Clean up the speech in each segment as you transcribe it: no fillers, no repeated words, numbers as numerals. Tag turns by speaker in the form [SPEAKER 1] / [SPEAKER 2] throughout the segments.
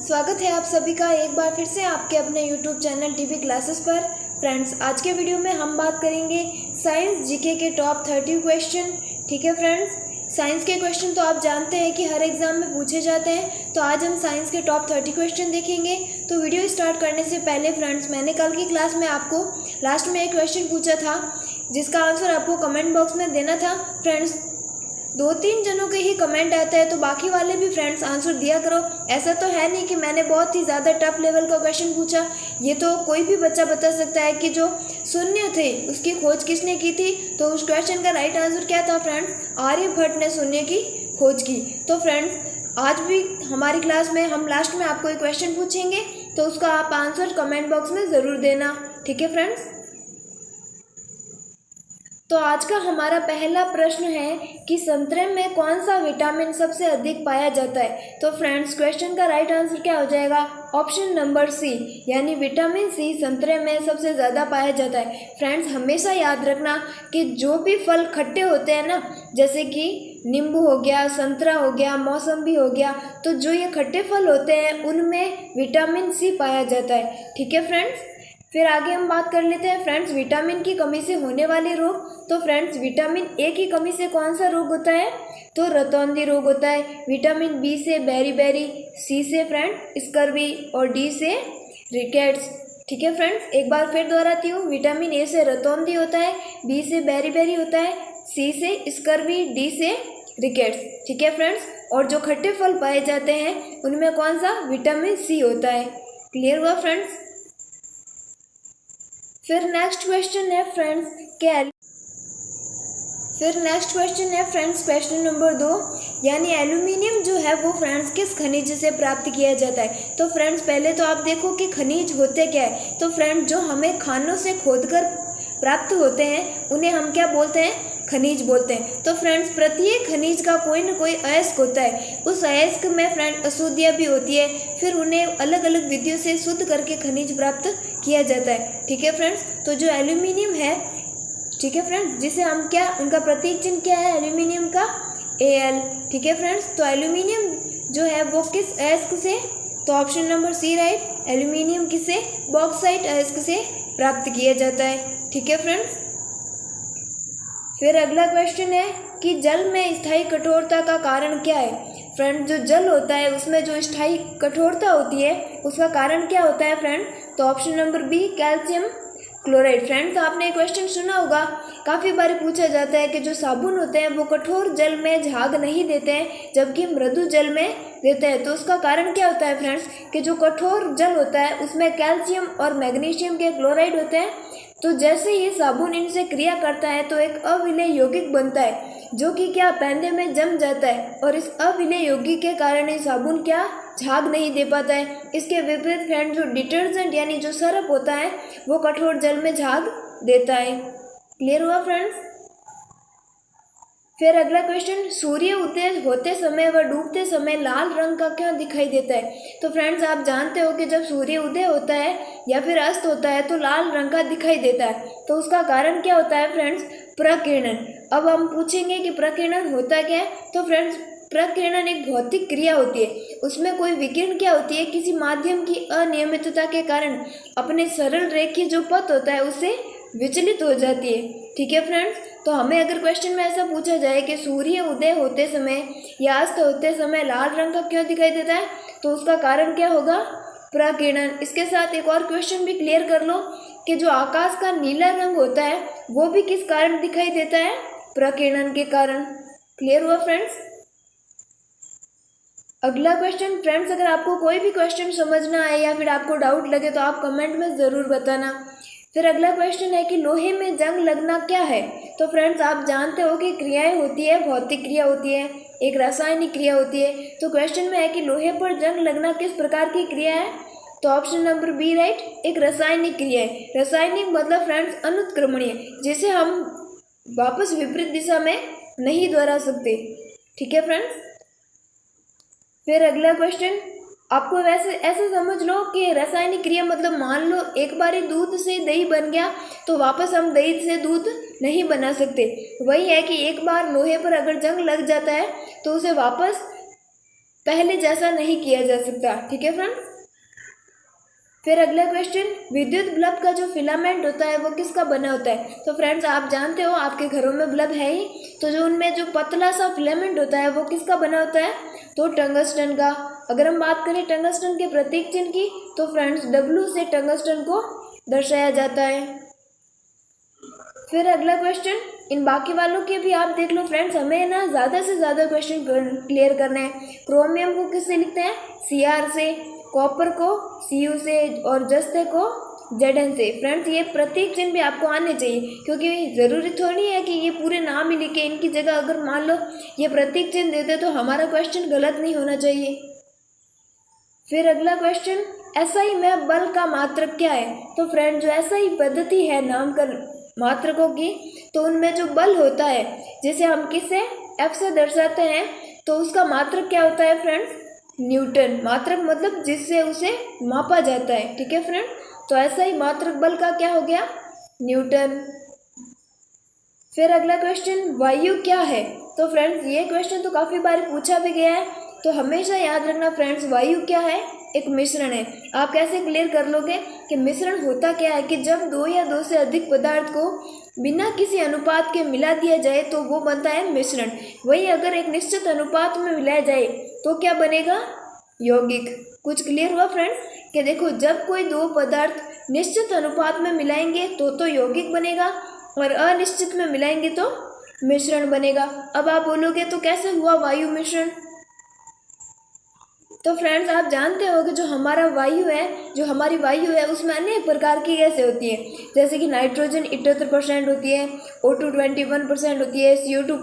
[SPEAKER 1] स्वागत है आप सभी का एक बार फिर से आपके अपने YouTube चैनल टीवी क्लासेस पर। फ्रेंड्स, आज के वीडियो में हम बात करेंगे साइंस जीके के टॉप 30 क्वेश्चन। ठीक है फ्रेंड्स, साइंस के क्वेश्चन तो आप जानते हैं कि हर एग्जाम में पूछे जाते हैं, तो आज हम साइंस के टॉप 30 क्वेश्चन देखेंगे। तो वीडियो स्टार्ट करने से पहले फ्रेंड्स, मैंने कल की क्लास में आपको लास्ट में एक क्वेश्चन पूछा था जिसका आंसर आपको कमेंट बॉक्स में देना था। फ्रेंड्स, 2-3 जनों के ही कमेंट आता है, तो बाकी वाले भी फ्रेंड्स आंसर दिया करो। ऐसा तो है नहीं कि मैंने बहुत ही ज़्यादा टफ लेवल का क्वेश्चन पूछा। ये तो कोई भी बच्चा बता सकता है कि जो शून्य थे उसकी खोज किसने की थी। तो उस क्वेश्चन का राइट आंसर क्या था फ्रेंड्स? आर्यभट्ट ने शून्य की खोज की। तो फ्रेंड्स, आज भी हमारी क्लास में हम लास्ट में आपको एक क्वेश्चन पूछेंगे, तो उसका आप आंसर कमेंट बॉक्स में ज़रूर देना। ठीक है फ्रेंड्स, तो आज का हमारा पहला प्रश्न है कि संतरे में कौन सा विटामिन सबसे अधिक पाया जाता है। तो फ्रेंड्स, क्वेश्चन का राइट आंसर क्या हो जाएगा? ऑप्शन नंबर सी, यानी विटामिन सी संतरे में सबसे ज़्यादा पाया जाता है। फ्रेंड्स, हमेशा याद रखना कि जो भी फल खट्टे होते हैं ना, जैसे कि नींबू हो गया, संतरा हो गया, मौसम्बी हो गया, तो जो ये खट्टे फल होते हैं उनमें विटामिन सी पाया जाता है। ठीक है फ्रेंड्स, फिर आगे हम बात कर लेते हैं फ्रेंड्स विटामिन की कमी से होने वाले रोग। तो फ्रेंड्स, विटामिन ए की कमी से कौन सा रोग होता है? तो रतौंधी रोग होता है। विटामिन बी से बेरी, सी से फ्रेंड स्कर्वी और डी से रिकेट्स। ठीक है फ्रेंड्स, एक बार फिर दोहराती हूँ, विटामिन ए से रतौंधी होता है, बी से बेरी होता है, सी से स्कर्वी, डी से रिकेट्स। ठीक है फ्रेंड्स, और जो खट्टे फल पाए जाते हैं उनमें कौन सा? विटामिन सी होता है। क्लियर हुआ फ्रेंड्स? फिर नेक्स्ट क्वेश्चन है फ्रेंड्स क्वेश्चन नंबर 2, यानी एल्यूमिनियम जो है वो फ्रेंड्स किस खनिज से प्राप्त किया जाता है। तो फ्रेंड्स, पहले तो आप देखो कि खनिज होते क्या है। तो फ्रेंड्स, जो हमें खानों से खोदकर प्राप्त होते हैं उन्हें हम क्या बोलते हैं? खनिज बोलते हैं। तो फ्रेंड्स, प्रत्येक खनिज का कोई न कोई अयस्क होता है। उस अयस्क में फ्रेंड अशुद्धियाँ भी होती है, फिर उन्हें अलग अलग विधियों से शुद्ध करके खनिज प्राप्त किया जाता है। ठीक है फ्रेंड्स, तो जो एल्यूमिनियम है, ठीक है फ्रेंड्स, जिसे हम क्या, उनका प्रतीक चिन्ह क्या है एल्यूमिनियम का? Al। ठीक है फ्रेंड्स, तो एल्यूमिनियम जो है वो किस अयस्क से? तो option number C right, aluminium किसे? बॉक्साइट अयस्क से प्राप्त किया जाता है। ठीक है फ्रेंड्स, फिर अगला क्वेश्चन है कि जल में स्थायी कठोरता का कारण क्या है। फ्रेंड, जो जल होता है उसमें जो स्थायी कठोरता होती है उसका कारण क्या होता है फ्रेंड? तो option number B, calcium chloride. Friends, आपने क्वेश्चन सुना होगा, काफ़ी बार पूछा जाता है कि जो साबुन होते हैं वो कठोर जल में झाग नहीं देते हैं जबकि मृदु जल में देते हैं। तो उसका कारण क्या होता है फ्रेंड्स? कि जो कठोर जल होता है उसमें कैल्शियम और मैग्नीशियम के क्लोराइड होते हैं। तो जैसे ही साबुन इनसे क्रिया करता है तो एक अविलेय यौगिक बनता है जो कि क्या, पैंदे में जम जाता है, और इस अविलेय यौगिक के कारण ये साबुन क्या, झाग नहीं दे पाता है। इसके विपरीत फ्रेंड, जो डिटर्जेंट यानी जो सरफ होता है वो कठोर जल में झाग देता है। क्लियर हुआ फ्रेंड्स? फिर अगला क्वेश्चन, सूर्य उदय होते समय व डूबते समय लाल रंग का क्यों दिखाई देता है। तो फ्रेंड्स, आप जानते हो कि जब सूर्य उदय होता है या फिर अस्त होता है तो लाल रंग का दिखाई देता है। तो उसका कारण क्या होता है फ्रेंड्स? प्रकीर्णन। अब हम पूछेंगे कि प्रकीर्णन होता क्या है। तो फ्रेंड्स, प्रकीर्णन एक भौतिक क्रिया होती है। उसमें कोई विकिरण क्या होती है, किसी माध्यम की अनियमितता के कारण अपने सरल रेखीय जो पथ होता है उससे विचलित हो जाती है। ठीक है फ्रेंड्स, तो हमें अगर क्वेश्चन में ऐसा पूछा जाए कि सूर्य उदय होते समय या अस्त होते समय लाल रंग का क्यों दिखाई देता है, तो उसका कारण क्या होगा? प्रकीर्णन। इसके साथ एक और क्वेश्चन भी क्लियर कर लो कि जो आकाश का नीला रंग होता है वो भी किस कारण दिखाई देता है? प्रकीर्णन के कारण। क्लियर हुआ फ्रेंड्स? अगला क्वेश्चन फ्रेंड्स, अगर आपको कोई भी क्वेश्चन समझना आए या फिर आपको डाउट लगे तो आप कमेंट में ज़रूर बताना। फिर अगला क्वेश्चन है कि लोहे में जंग लगना क्या है। तो फ्रेंड्स, आप जानते हो कि क्रियाएं होती है, भौतिक क्रिया होती है, एक रासायनिक क्रिया होती है। तो क्वेश्चन में है कि लोहे पर जंग लगना किस प्रकार की क्रिया है। तो ऑप्शन नंबर बी राइट, एक रासायनिक क्रिया है। रासायनिक मतलब फ्रेंड्स अनुत्क्रमणीय, जिसे हम वापस विपरीत दिशा में नहीं दोहरा सकते। ठीक है फ्रेंड्स, फिर अगला क्वेश्चन, आपको वैसे ऐसे समझ लो कि रासायनिक क्रिया मतलब मान लो एक बारी दूध से दही बन गया तो वापस हम दही से दूध नहीं बना सकते। वही है कि एक बार लोहे पर अगर जंग लग जाता है तो उसे वापस पहले जैसा नहीं किया जा सकता। ठीक है फ्रेंड्स। फिर अगला क्वेश्चन, विद्युत बल्ब का जो फिलामेंट होता है वो किसका बना होता है? तो फ्रेंड्स आप जानते हो आपके घरों में बल्ब है ही, तो जो उनमें जो पतला सा फिलामेंट होता है वो किसका बना होता है? तो टंगस्टन का। अगर हम बात करें टंगस्टन के प्रतीक चिन्ह की, तो फ्रेंड्स W से टंगस्टन को दर्शाया जाता है। फिर अगला क्वेश्चन, इन बाकी वालों के भी आप देख लो फ्रेंड्स, हमें ना ज़्यादा से ज़्यादा क्वेश्चन क्लियर करना है। क्रोमियम को किससे लिखते हैं? Cr से, कॉपर को Cu से और जस्ते को Zn से। फ्रेंड्स ये प्रतीक चिन्ह भी आपको आने चाहिए, क्योंकि ज़रूरी थोड़ी है कि ये पूरे नाम ही लिखे, इनकी जगह अगर मान लो ये प्रतीक चिन्ह देते तो हमारा क्वेश्चन गलत नहीं होना चाहिए। फिर अगला क्वेश्चन, SI में बल का मात्रक क्या है? तो फ्रेंड जो SI पद्धति है नामकरण मात्रकों की, तो उनमें जो बल होता है जिसे हम किससे F से दर्शाते हैं, तो उसका मात्रक क्या होता है फ्रेंड्स? न्यूटन। मात्रक मतलब जिससे उसे मापा जाता है। ठीक है फ्रेंड, तो SI मात्रक बल का क्या हो गया? न्यूटन। फिर अगला क्वेश्चन, वायु क्या है? तो फ्रेंड्स ये क्वेश्चन तो काफ़ी बार पूछा भी गया है, तो हमेशा याद रखना फ्रेंड्स, वायु क्या है? एक मिश्रण है। आप कैसे क्लियर कर लोगे कि मिश्रण होता क्या है? कि जब दो या दो से अधिक पदार्थ को बिना किसी अनुपात के मिला दिया जाए तो वो बनता है मिश्रण। वही अगर एक निश्चित अनुपात में मिलाया जाए तो क्या बनेगा? यौगिक। कुछ क्लियर हुआ फ्रेंड्स? कि देखो जब कोई दो पदार्थ निश्चित अनुपात में मिलाएंगे तो यौगिक बनेगा, और अनिश्चित में मिलाएंगे तो मिश्रण बनेगा। अब आप बोलोगे तो कैसे हुआ वायु मिश्रण? तो फ्रेंड्स आप जानते हो कि जो हमारी वायु है उसमें अनेक प्रकार की गैसें होती हैं, जैसे कि नाइट्रोजन 78% होती है, O2 21% होती है, CO2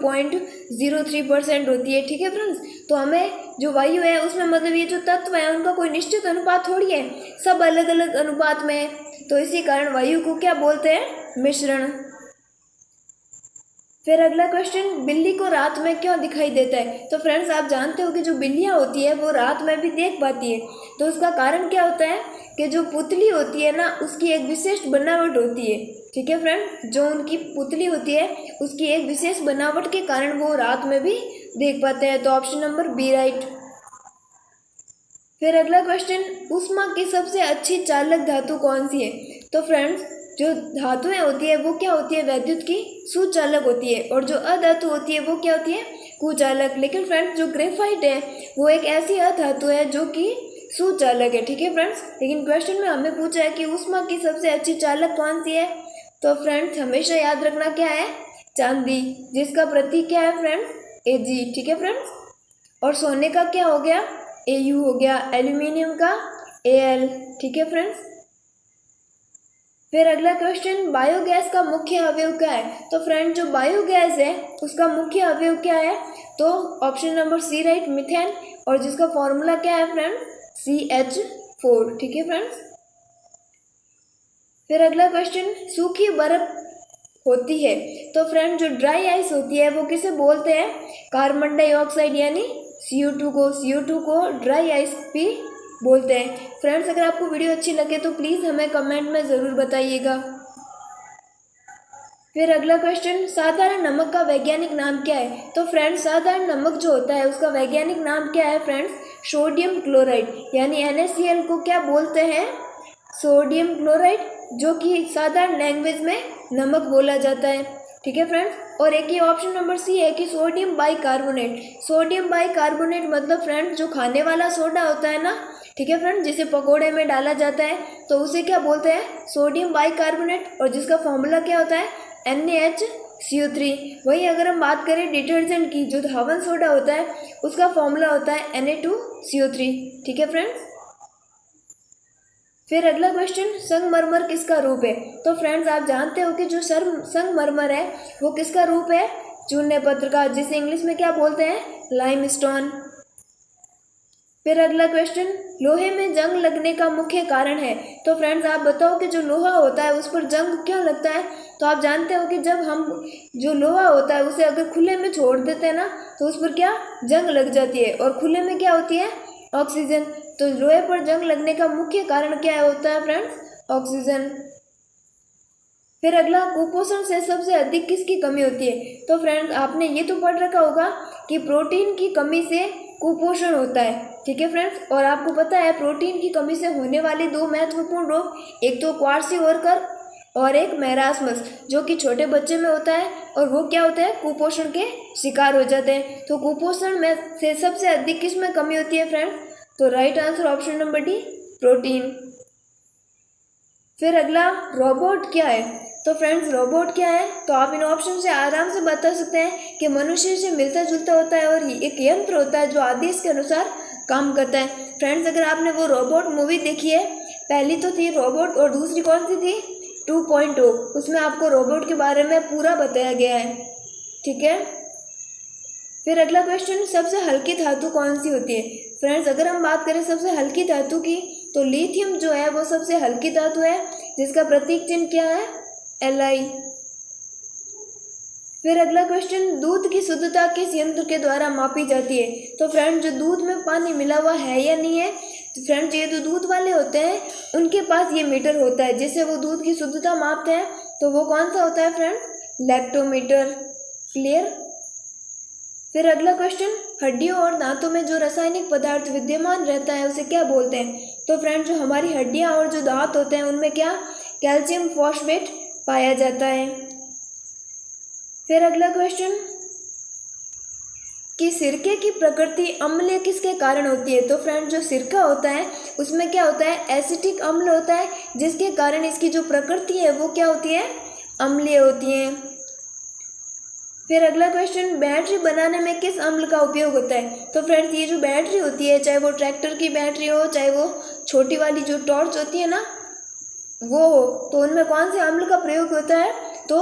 [SPEAKER 1] 0.03% होती है। ठीक है फ्रेंड्स, तो हमें जो वायु है उसमें मतलब ये जो तत्व है उनका कोई निश्चित अनुपात थोड़ी है, सब अलग अलग अनुपात में है, तो इसी कारण वायु को क्या बोलते हैं? मिश्रण। फिर अगला क्वेश्चन, बिल्ली को रात में क्यों दिखाई देता है? तो फ्रेंड्स आप जानते हो कि जो बिल्लियाँ होती है वो रात में भी देख पाती है, तो उसका कारण क्या होता है कि जो पुतली होती है ना उसकी एक विशेष बनावट होती है। ठीक है फ्रेंड, जो उनकी पुतली होती है उसकी एक विशेष बनावट के कारण वो रात में भी देख पाते हैं। तो ऑप्शन नंबर बी राइट। फिर अगला क्वेश्चन, ऊष्मा की सबसे अच्छी चालक धातु कौन सी है? तो फ्रेंड्स जो धातुएं होती है वो क्या होती है? वैद्युत की सुचालक होती है, और जो अधातु होती है वो क्या होती है? कुचालक। लेकिन फ्रेंड्स जो ग्रेफाइट है वो एक ऐसी अधातु है जो कि सुचालक है। ठीक है फ्रेंड्स, लेकिन क्वेश्चन में हमें पूछा है कि ऊष्मा की सबसे अच्छी चालक कौन सी है? तो फ्रेंड्स हमेशा याद रखना क्या है? चांदी, जिसका प्रतीक क्या है फ्रेंड्स? Ag। ठीक है फ्रेंड्स, और सोने का क्या हो गया? Au हो गया, एल्यूमिनियम का Al। ठीक है फ्रेंड्स। फिर अगला क्वेश्चन, बायोगैस का मुख्य अवयव क्या है? तो फ्रेंड जो बायोगैस है उसका मुख्य अवयव क्या है? तो option number C right, methane, और जिसका फॉर्मूला क्या है फ्रेंड? CH4। ठीक है फ्रेंड्स। फिर अगला क्वेश्चन, सूखी बर्फ होती है, तो फ्रेंड जो ड्राई आइस होती है वो किसे बोलते हैं? कार्बन डाइऑक्साइड यानी CO2 को ड्राई आइस भी बोलते हैं। फ्रेंड्स अगर आपको वीडियो अच्छी लगे तो प्लीज़ हमें कमेंट में ज़रूर बताइएगा। फिर अगला क्वेश्चन, साधारण नमक का वैज्ञानिक नाम क्या है? तो फ्रेंड्स साधारण नमक जो होता है उसका वैज्ञानिक नाम क्या है फ्रेंड्स? सोडियम क्लोराइड, यानी NaCl को क्या बोलते हैं? सोडियम क्लोराइड, जो कि साधारण लैंग्वेज में नमक बोला जाता है। ठीक है फ्रेंड्स, और एक ये ऑप्शन नंबर सी है कि सोडियम बाइकार्बोनेट। सोडियम बाइकार्बोनेट मतलब फ्रेंड्स जो खाने वाला सोडा होता है ना, ठीक है फ्रेंड, जिसे पकोड़े में डाला जाता है तो उसे क्या बोलते हैं? सोडियम बाइकार्बोनेट, और जिसका फॉर्मूला क्या होता है? NaCO3। वही अगर हम बात करें डिटर्जेंट की, जो धावन सोडा होता है उसका फॉर्मूला होता है Na2CO3। ठीक है फ्रेंड्स। फिर अगला क्वेश्चन, संगमरमर किसका रूप है? तो फ्रेंड्स आप जानते हो कि जो संगमरमर है वो किसका रूप है? चूने पत्थर का, जिसे इंग्लिश में क्या बोलते हैं? लाइमस्टोन। फिर अगला क्वेश्चन, लोहे में जंग लगने का मुख्य कारण है? तो फ्रेंड्स आप बताओ कि जो लोहा होता है उस पर जंग क्यों लगता है? तो आप जानते हो कि जब हम जो लोहा होता है उसे अगर खुले में छोड़ देते हैं ना तो उस पर क्या जंग लग जाती है, और खुले में क्या होती है? ऑक्सीजन। तो लोहे पर जंग लगने का मुख्य कारण क्या होता है फ्रेंड्स? ऑक्सीजन। फिर अगला, कुपोषण से सबसे अधिक किसकी कमी होती है? तो फ्रेंड्स आपने ये तो पढ़ रखा होगा कि प्रोटीन की कमी से कुपोषण होता है। ठीक है फ्रेंड्स, और आपको पता है प्रोटीन की कमी से होने वाले दो महत्वपूर्ण रोग, एक तो क्वार्सिओरकर और एक मैरास्मस, जो कि छोटे बच्चे में होता है, और वो क्या होता है, कुपोषण के शिकार हो जाते हैं। तो कुपोषण में से सबसे अधिक किस में कमी होती है फ्रेंड्स? तो right answer option number D, protein. फिर अगला, रोबोट क्या है? तो फ्रेंड्स रोबोट क्या है? तो आप इन ऑप्शन से आराम से बता सकते हैं कि मनुष्य से मिलता जुलता होता है और एक यंत्र होता है जो आदेश के अनुसार काम करता है। फ्रेंड्स अगर आपने वो रोबोट मूवी देखी है, पहली तो थी रोबोट और दूसरी कौन सी थी? 2.0, उसमें आपको रोबोट के बारे में पूरा बताया गया है। ठीक है। फिर अगला क्वेश्चन, सबसे हल्की धातु कौन सी होती है? फ्रेंड्स अगर हम बात करें सबसे हल्की धातु की, तो लिथियम जो है वो सबसे हल्की धातु है, जिसका प्रतीक चिन्ह क्या है? Li। फिर अगला क्वेश्चन, दूध की शुद्धता किस यंत्र के द्वारा मापी जाती है? तो फ्रेंड्स जो दूध में पानी मिला हुआ है या नहीं है, तो फ्रेंड्स ये जो दूध वाले होते हैं उनके पास ये मीटर होता है जिससे वो दूध की शुद्धता मापते हैं। तो वो कौन सा होता है फ्रेंड्स? लैक्टोमीटर। क्लियर। फिर अगला क्वेश्चन, हड्डियों और दांतों में जो रासायनिक पदार्थ विद्यमान रहता है उसे क्या बोलते हैं? तो फ्रेंड्स जो हमारी हड्डियां और जो दांत होते हैं उनमें क्या? कैल्शियम फॉस्फेट पाया जाता है। फिर अगला क्वेश्चन, कि सिरके की प्रकृति अम्लीय किसके कारण होती है? तो फ्रेंड्स जो सिरका होता है उसमें क्या होता है? एसिटिक अम्ल होता है, जिसके कारण इसकी जो प्रकृति है वो क्या होती है? अम्लीय होती है। फिर अगला क्वेश्चन, बैटरी बनाने में किस अम्ल का उपयोग होता है? तो फ्रेंड्स ये जो बैटरी होती है, चाहे वो ट्रैक्टर की बैटरी हो, चाहे वो छोटी वाली जो टॉर्च होती है ना वो हो, तो उनमें कौन से अम्ल का प्रयोग होता है? तो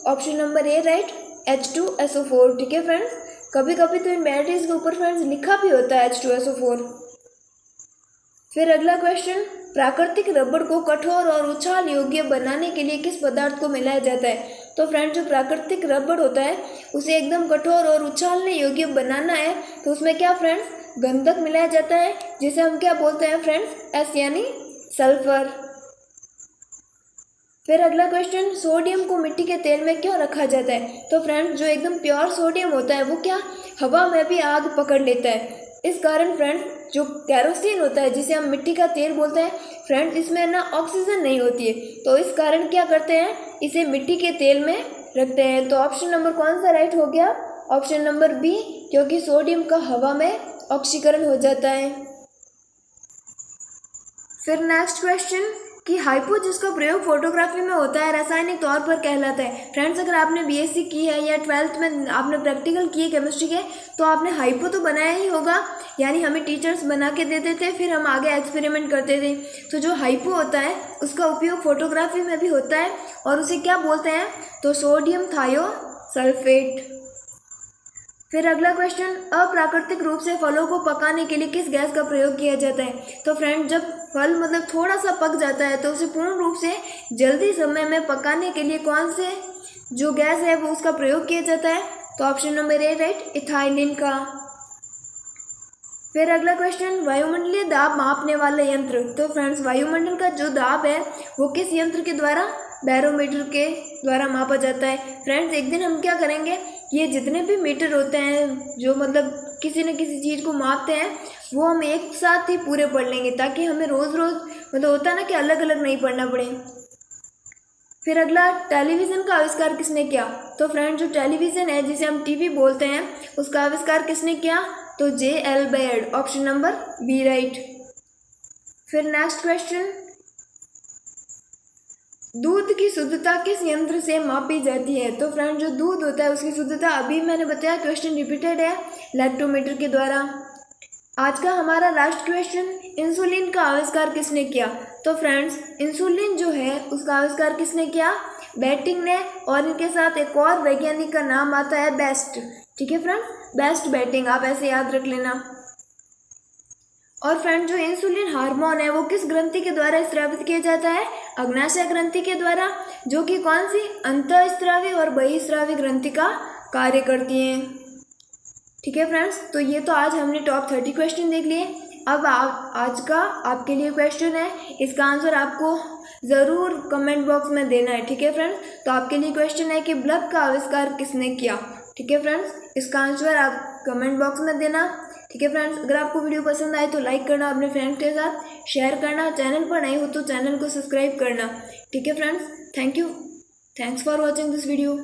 [SPEAKER 1] option number A right, H2SO4। ठीक है फ्रेंड्स, कभी कभी तो इन बैटरीज के ऊपर फ्रेंड्स लिखा भी होता है H2SO4। फिर अगला क्वेश्चन, प्राकृतिक रबड़ को कठोर और उछाल योग्य बनाने के लिए किस पदार्थ को मिलाया जाता है? तो फ्रेंड्स जो प्राकृतिक रबड़ होता है उसे एकदम कठोर और उछालने योग्य बनाना है, तो उसमें क्या फ्रेंड्स? गंधक मिलाया जाता है, जिसे हम क्या बोलते हैं फ्रेंड्स? S यानी सल्फर। फिर अगला क्वेश्चन, सोडियम को मिट्टी के तेल में क्यों रखा जाता है? तो फ्रेंड्स जो एकदम प्योर सोडियम होता है वो क्या? हवा में भी आग पकड़ लेता है। इस कारण फ्रेंड्स जो कैरोसिन होता है जिसे हम मिट्टी का तेल बोलते हैं, फ्रेंड्स इसमें ना ऑक्सीजन नहीं होती है, तो इस कारण क्या करते हैं? इसे मिट्टी के तेल में रखते हैं। तो ऑप्शन नंबर कौन सा राइट हो गया? ऑप्शन नंबर बी, क्योंकि सोडियम का हवा में ऑक्सीकरण हो जाता है। फिर नेक्स्ट क्वेश्चन, कि हाइपो जिसका प्रयोग फोटोग्राफी में होता है रासायनिक तौर पर कहलाता है। फ्रेंड्स अगर आपने बीएससी की है या 12th में आपने प्रैक्टिकल किए केमिस्ट्री के, तो आपने हाइपो तो बनाया ही होगा, यानी हमें टीचर्स बना के देते थे, फिर हम आगे एक्सपेरिमेंट करते थे। तो जो हाइपो होता है उसका उपयोग फोटोग्राफी में भी होता है, और उसे क्या बोलते हैं? तो सोडियम थायोसल्फेट। फिर अगला क्वेश्चन, अप्राकृतिक रूप से फलों को पकाने के लिए किस गैस का प्रयोग किया जाता है? तो फ्रेंड जब फल मतलब थोड़ा सा पक जाता है तो उसे पूर्ण रूप से जल्दी समय में पकाने के लिए कौन से जो गैस है वो उसका प्रयोग किया जाता है? तो option number A right, ethylene का। फिर अगला क्वेश्चन, वायुमंडलीय दाब मापने वाला यंत्र। तो फ्रेंड्स वायुमंडल का जो दाब है वो किस यंत्र के द्वारा? बैरोमीटर के द्वारा मापा जाता है। फ्रेंड्स एक दिन हम क्या करेंगे, ये जितने भी मीटर होते हैं जो मतलब किसी न किसी चीज़ को मापते हैं वो हम एक साथ ही पूरे पढ़ लेंगे, ताकि हमें रोज़ रोज़ मतलब होता है ना कि अलग अलग नहीं पढ़ना पड़े। फिर अगला, टेलीविज़न का आविष्कार किसने किया? तो फ्रेंड्स जो टेलीविज़न है जिसे हम टीवी बोलते हैं उसका आविष्कार किसने किया? तो J.L. Baird, option number B right. फिर नेक्स्ट क्वेश्चन, दूध की शुद्धता किस यंत्र से मापी जाती है? तो फ्रेंड जो दूध होता है उसकी शुद्धता अभी मैंने बताया, क्वेश्चन रिपीटेड है, लैक्टोमीटर के द्वारा। आज का हमारा लास्ट क्वेश्चन, इंसुलिन का आविष्कार किसने किया? तो फ्रेंड्स इंसुलिन जो है उसका आविष्कार किसने किया? बेटिंग ने, और इनके साथ एक और वैज्ञानिक का नाम आता है बेस्ट। ठीक है फ्रेंड्स, बेस्ट बेटिंग, आप ऐसे याद रख लेना। और फ्रेंड जो इंसुलिन हार्मोन है वो किस ग्रंथि के द्वारा स्रावित किया जाता है? अग्नाशय ग्रंथि के द्वारा, जो कि कौन सी? अंतःस्रावी और बहिस्रावी ग्रंथि का कार्य करती हैं। ठीक है फ्रेंड्स, तो ये तो आज हमने टॉप 30 क्वेश्चन देख लिए। अब आज का आपके लिए क्वेश्चन है, इसका आंसर आपको ज़रूर कमेंट बॉक्स में देना है। ठीक है फ्रेंड्स, तो आपके लिए क्वेश्चन है कि बल्ब का आविष्कार किसने किया? ठीक है फ्रेंड्स, इसका आंसर आप कमेंट बॉक्स में देना। ठीक है फ्रेंड्स, अगर आपको वीडियो पसंद आए तो लाइक करना, अपने फ्रेंड्स के साथ शेयर करना, चैनल पर नए हो तो चैनल को सब्सक्राइब करना। ठीक है friends, thank you, thanks for watching this video.